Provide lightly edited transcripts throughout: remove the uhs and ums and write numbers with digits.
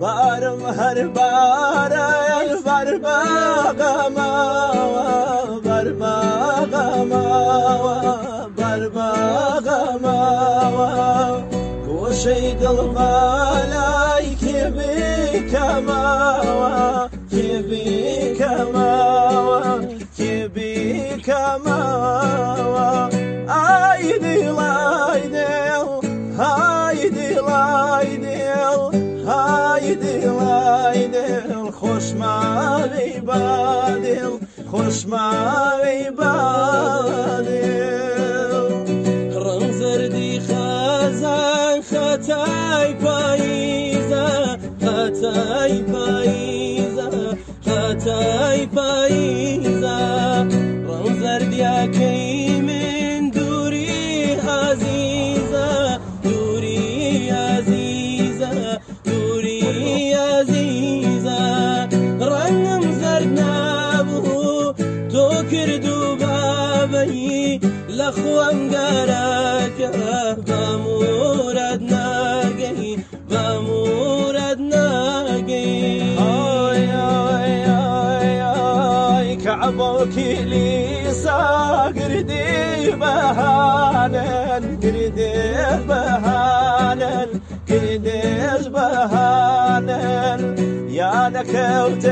بارم هر بارم بر باغما بر باغما بر باغما گوشه دل بالای که بی کما که بی کما که بی کما ای دل ای دل ای دل ای دل ای دل ای دل خوش ماوی بادل خوش ماوی بادل رنگ زردی خزان خطای پاییزه خطای پاییزه خطای پاییزه رنگ زردی کی من دوری عزیزه دوری عزیزه دوری عزیزه رنگم زرد نبو تو کردو بابی لخوام گرکه بمورد نگی بمورد نگی آی آی آی آی کعبه کلیسا گردی بهانن گردی بهانن گردی بهانن يا نكوت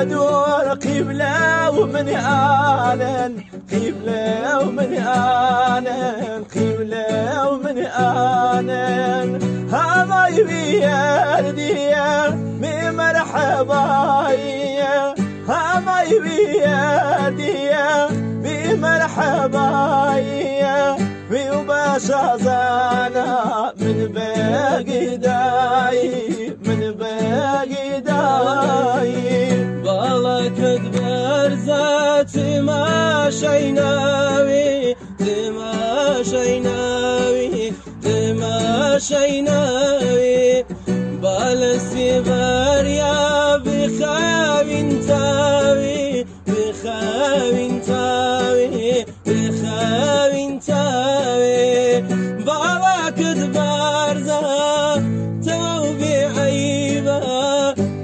دور قبلة ومن آنن قبلة ومن آنن قبلة ومن آنن هذا يبيردي من مرحباي هذا يبيردي بمرحباي وباشا زانا من بقداي من بقداي بالك برزات تماشيناوي تماشيناوي تماشيناوي بالسيبر يا بخاوين تاوي بخاوين تاوي بخاوين تاوي بالك برزات توبي عيبه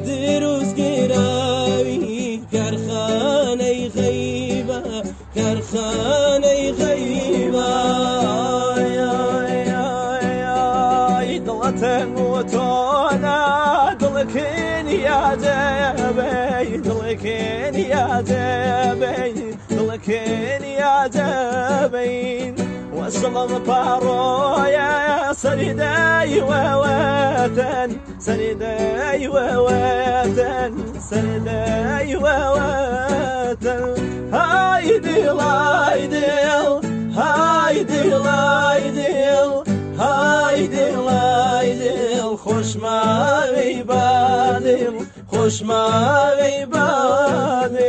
دروس قراوي كرخاني غيبه كرخاني غيبه يا ضلتن وتونا ضلكن يا جبي ضلكن يا جبي ضلكن يا جبين وصل بارو يا سرداي وواتن سرداي وواتن سرداي وواتن هاي ديل هاي ديل هاي ديل هاي ديل هاي ديل هاي ديل خوش ماوي بادل خوش ماوي بادل